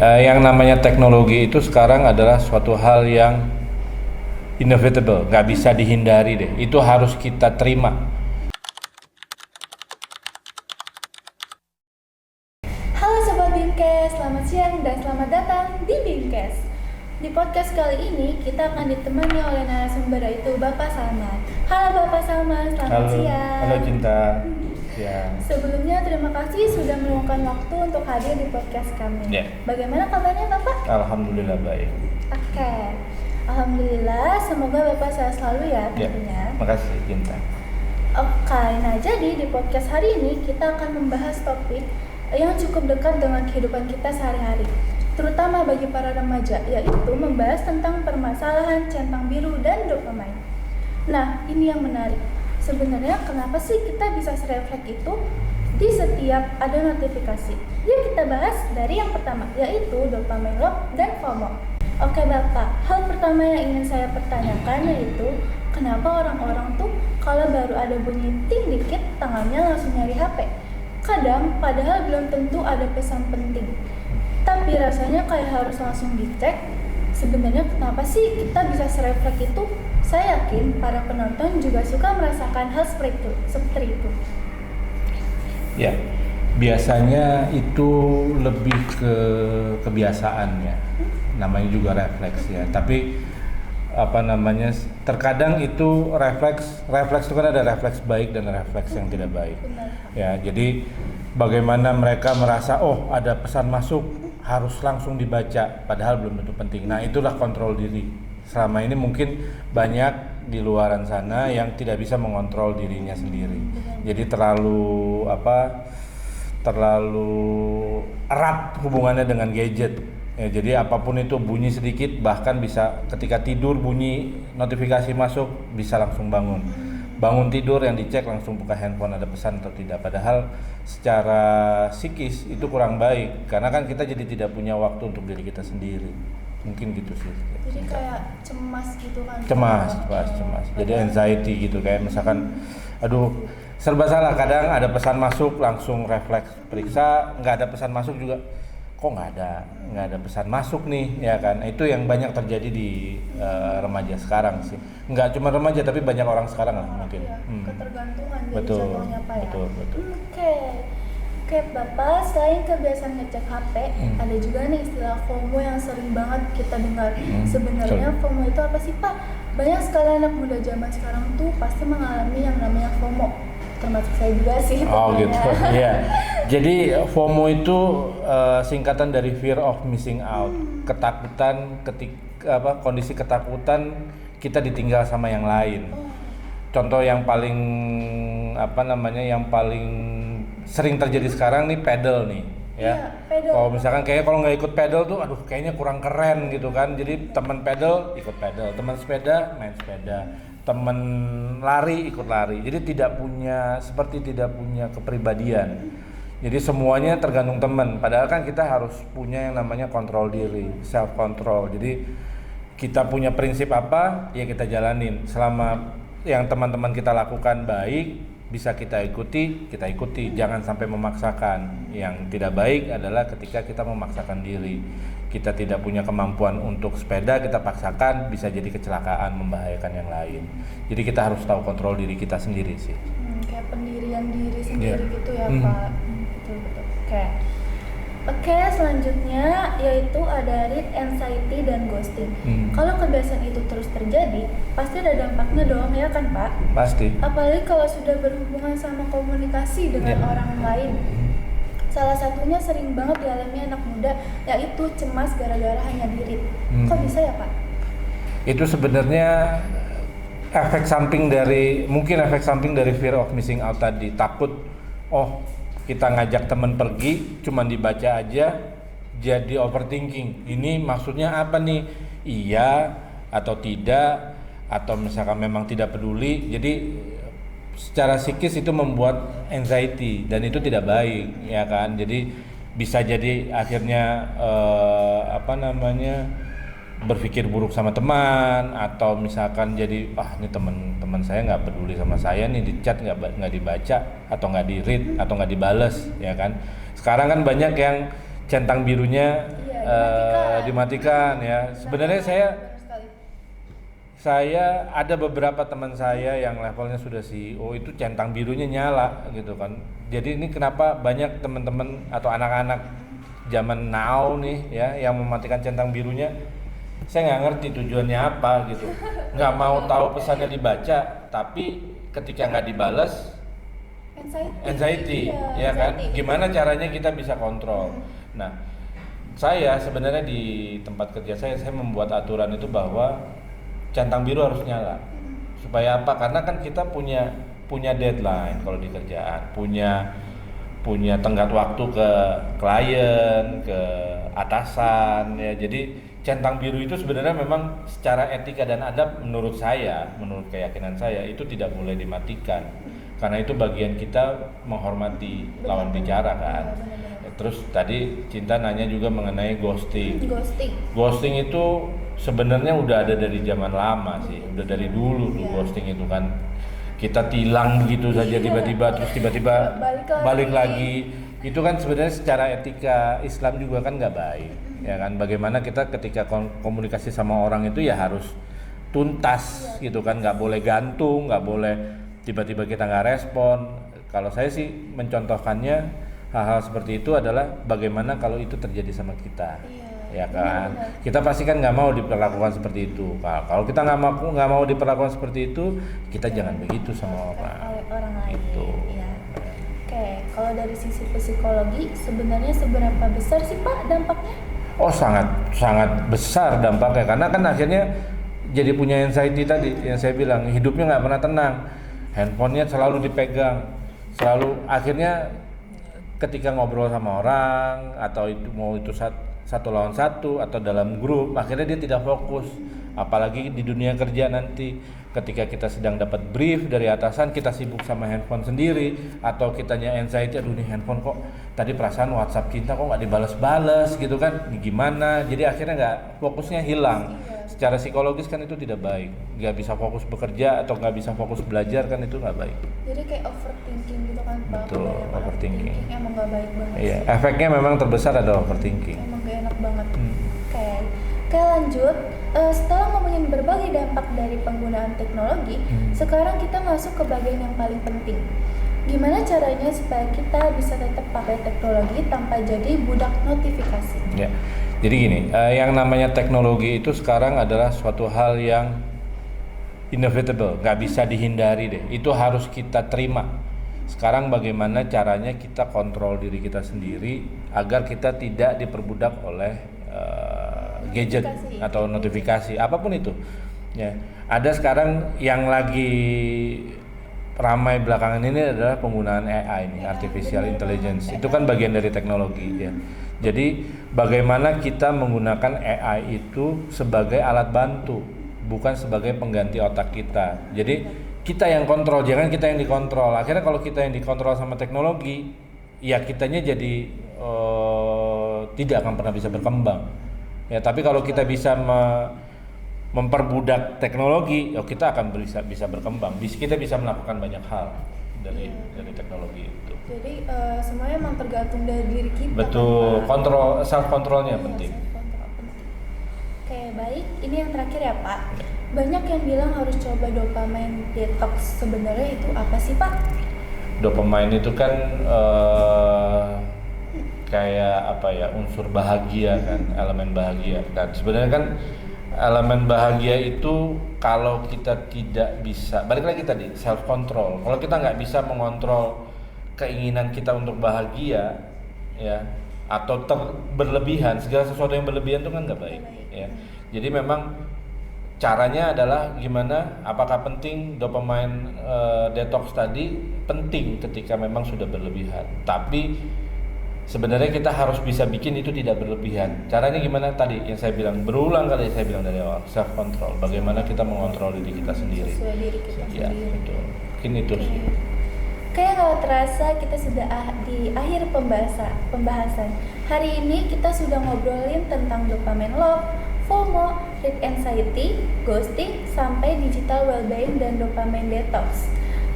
Yang namanya teknologi itu sekarang adalah suatu hal yang inevitable, nggak bisa dihindari deh. Itu harus kita terima. Halo Sobat Bingkes, selamat siang dan selamat datang di Bingkes. Di podcast kali ini kita akan ditemani oleh narasumber yaitu Bapak Salman. Halo Bapak Salman, selamat siang. Halo Cinta. Ya. Sebelumnya terima kasih sudah meluangkan waktu untuk hadir di podcast kami. Ya. Bagaimana kabarnya Bapak? Alhamdulillah baik. Oke. Alhamdulillah, semoga Bapak sehat selalu ya tentunya. Makasih Cinta. Oke, nah jadi di podcast hari ini kita akan membahas topik yang cukup dekat dengan kehidupan kita sehari-hari, terutama bagi para remaja, yaitu membahas tentang permasalahan centang biru dan dopamine. Nah, ini yang menarik. Sebenarnya kenapa sih kita bisa serefleks itu di setiap ada notifikasi? Yuk kita bahas dari yang pertama, yaitu dopamine lock dan FOMO. Oke Bapak, hal pertama yang ingin saya pertanyakan yaitu kenapa orang-orang tuh kalau baru ada bunyi ting dikit tangannya langsung nyari HP? Kadang padahal belum tentu ada pesan penting, tapi rasanya kayak harus langsung dicek. Sebenarnya kenapa sih kita bisa serefleks itu? Saya yakin para penonton juga suka merasakan hal seperti itu. Ya, biasanya itu lebih ke kebiasaan ya. Namanya juga refleks ya. Tapi terkadang itu refleks itu kan ada refleks baik dan refleks yang tidak baik. Benar. Ya, jadi bagaimana mereka merasa ada pesan masuk harus langsung dibaca padahal belum tentu penting. Nah, itulah kontrol diri. Selama ini mungkin banyak di luaran sana yang tidak bisa mengontrol dirinya sendiri. Jadi terlalu erat hubungannya dengan gadget. Ya, jadi apapun itu bunyi sedikit, bahkan bisa ketika tidur bunyi notifikasi masuk bisa langsung bangun tidur yang dicek langsung buka handphone ada pesan atau tidak, padahal secara psikis itu kurang baik karena kan kita jadi tidak punya waktu untuk diri kita sendiri, mungkin gitu sih. Jadi kayak cemas gitu kan? Cemas. Jadi anxiety gitu, kayak misalkan serba salah, kadang ada pesan masuk langsung refleks periksa, nggak ada pesan masuk juga kok nggak ada pesan masuk nih, ya kan. Itu yang banyak terjadi di remaja sekarang sih, nggak cuma remaja tapi banyak orang sekarang lah mungkin. Ya, ketergantungan dari Betul, contohnya Pak ya. betul. Oke Bapak, selain kebiasaan ngecek HP, ada juga nih istilah FOMO yang sering banget kita dengar. Sebenarnya FOMO itu apa sih Pak? Banyak sekali anak muda zaman sekarang tuh pasti mengalami yang namanya FOMO, termasuk saya juga sih. Gitu. Iya. Jadi FOMO itu singkatan dari fear of missing out, ketakutan kondisi ketakutan kita ditinggal sama yang lain. Contoh yang paling yang paling sering terjadi sekarang nih pedal nih ya. Kalau misalkan kalau nggak ikut pedal tuh kayaknya kurang keren gitu kan. Jadi teman pedal ikut pedal, teman sepeda main sepeda, teman lari ikut lari. Jadi tidak punya kepribadian. Jadi semuanya tergantung teman. Padahal kan kita harus punya yang namanya kontrol diri, self control. Jadi kita punya prinsip apa ya kita jalanin. Selama yang teman-teman kita lakukan baik, bisa kita ikuti, jangan sampai memaksakan. Yang tidak baik adalah ketika kita memaksakan diri. Kita tidak punya kemampuan untuk sepeda, kita paksakan, bisa jadi kecelakaan, membahayakan yang lain. Jadi kita harus tahu kontrol diri kita sendiri sih. Kayak pendirian diri sendiri gitu ya Pak. Betul. Oke, selanjutnya yaitu ada read anxiety dan ghosting. Kalau kebiasaan itu terus terjadi, pasti ada dampaknya dong ya kan Pak? Pasti. Apalagi kalau sudah berhubungan sama komunikasi dengan orang lain. Salah satunya sering banget dialami anak muda, yaitu cemas gara-gara hanya di-read. Kok bisa ya Pak? Itu sebenarnya efek samping dari fear of missing out tadi. Takut kita ngajak teman pergi cuman dibaca aja jadi overthinking. Ini maksudnya apa nih? Iya atau tidak, atau misalkan memang tidak peduli. Jadi secara psikis itu membuat anxiety dan itu tidak baik ya kan. Jadi bisa jadi akhirnya berpikir buruk sama teman, atau misalkan jadi ini teman saya nggak peduli sama saya nih, di chat nggak dibaca atau nggak di read atau nggak dibales ya kan. Sekarang kan banyak yang centang birunya dimatikan ya. Sebenarnya Benar sekali. saya ada beberapa teman saya yang levelnya sudah CEO itu centang birunya nyala gitu kan. Jadi ini kenapa banyak teman-teman atau anak-anak zaman now nih ya yang mematikan centang birunya, saya nggak ngerti tujuannya apa gitu. Nggak mau tahu pesannya dibaca, tapi ketika nggak dibalas anxiety ya kan. Gimana caranya kita bisa kontrol? Nah, saya sebenarnya di tempat kerja saya membuat aturan itu bahwa centang biru harus nyala. Supaya apa? Karena kan kita punya deadline kalau di kerjaan, punya tenggat waktu ke klien, ke atasan ya. Jadi centang biru itu sebenarnya memang secara etika dan adab menurut keyakinan saya itu tidak boleh dimatikan. Karena itu bagian kita menghormati lawan bicara kan. Terus tadi Cinta nanya juga mengenai ghosting. Ghosting itu sebenarnya udah ada dari zaman lama sih, udah dari dulu tuh ghosting itu kan. Kita tilang begitu saja tiba-tiba terus tiba-tiba balik lagi. Itu kan sebenarnya secara etika Islam juga kan nggak baik, ya kan. Bagaimana kita ketika komunikasi sama orang itu ya harus tuntas gitu kan, nggak boleh gantung, nggak boleh tiba-tiba kita nggak respon. Kalau saya sih mencontohkannya hal-hal seperti itu adalah bagaimana kalau itu terjadi sama kita, ya kan. Benar. Kita pasti kan nggak mau diperlakukan seperti itu. Kalau kita nggak mau diperlakukan seperti itu, kita jangan begitu sama orang lain. Itu. Ya. Oke, kalau dari sisi psikologi sebenarnya seberapa besar sih Pak dampaknya? Oh sangat besar dampaknya, karena kan akhirnya jadi punya anxiety tadi yang saya bilang, hidupnya nggak pernah tenang. Handphonenya selalu dipegang, selalu akhirnya ketika ngobrol sama orang atau itu satu lawan satu atau dalam grup, akhirnya dia tidak fokus. Apalagi di dunia kerja nanti ketika kita sedang dapat brief dari atasan, kita sibuk sama handphone sendiri atau kitanya anxiety, aduh nih handphone kok tadi perasaan WhatsApp Cinta kok nggak dibalas-balas gitu kan, ini gimana? Jadi akhirnya nggak, fokusnya hilang. Secara psikologis kan itu tidak baik, nggak bisa fokus bekerja atau nggak bisa fokus belajar kan itu nggak baik. Jadi kayak overthinking gitu kan Pak? Betul, overthinking. Emang nggak baik banget. Iya, efeknya memang terbesar adalah overthinking. Emang gak enak banget. Oke, lanjut. Setelah ngomongin berbagai dampak dari penggunaan teknologi, sekarang kita masuk ke bagian yang paling penting. Gimana caranya supaya kita bisa tetap pakai teknologi tanpa jadi budak notifikasi? Ya, jadi gini, yang namanya teknologi itu sekarang adalah suatu hal yang inevitable, nggak bisa dihindari deh. Itu harus kita terima. Sekarang bagaimana caranya kita kontrol diri kita sendiri agar kita tidak diperbudak oleh gadget atau notifikasi apapun itu. Ya, ada sekarang yang lagi ramai belakangan ini adalah penggunaan AI nih, artificial intelligence. Itu kan bagian dari teknologi ya. Jadi bagaimana kita menggunakan AI itu sebagai alat bantu, bukan sebagai pengganti otak kita. Jadi kita yang kontrol, jangan kita yang dikontrol. Akhirnya kalau kita yang dikontrol sama teknologi, ya kitanya jadi tidak akan pernah bisa berkembang. Ya, tapi kalau kita bisa memperbudak teknologi, ya kita akan bisa berkembang. Kita bisa melakukan banyak hal dari teknologi itu. Jadi semuanya memang tergantung dari diri kita. Betul, kan, self controlnya penting. Oke, baik. Ini yang terakhir ya Pak. Banyak yang bilang harus coba dopamine detox. Sebenarnya itu apa sih Pak? Dopamine itu kan kayak apa ya, unsur bahagia kan, elemen bahagia kan. Sebenarnya kan elemen bahagia itu kalau kita tidak bisa, balik lagi tadi self control. Kalau kita nggak bisa mengontrol keinginan kita untuk bahagia, ya, atau berlebihan, segala sesuatu yang berlebihan itu kan nggak baik, ya. Jadi memang caranya adalah gimana? Apakah penting dopamine detox tadi? Penting ketika memang sudah berlebihan. Tapi sebenarnya kita harus bisa bikin itu tidak berlebihan. Caranya gimana tadi yang saya bilang, berulang kali saya bilang dari awal, self control. Bagaimana kita mengontrol diri kita sendiri. Sesuai diri kita sendiri. Betul. Mungkin itu sih. Kayak kalau terasa kita sudah di akhir pembahasan. Hari ini kita sudah ngobrolin tentang dopamine lock, FOMO, heat anxiety, ghosting, sampai digital well-being dan dopamine detox.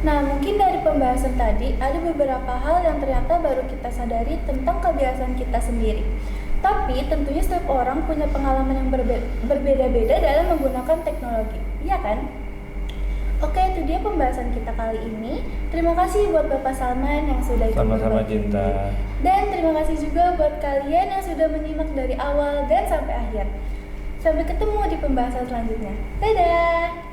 Nah, mungkin dari pembahasan tadi ada beberapa hal yang ternyata baru kita sadari tentang kebiasaan kita sendiri. Tapi tentunya setiap orang punya pengalaman yang berbeda-beda dalam menggunakan teknologi, iya kan? Oke, itu dia pembahasan kita kali ini. Terima kasih buat Bapak Salman yang sudah ikut Sama-sama berbagi. Cinta. Dan terima kasih juga buat kalian yang sudah menyimak dari awal dan sampai akhir. Sampai ketemu di pembahasan selanjutnya. Dadah!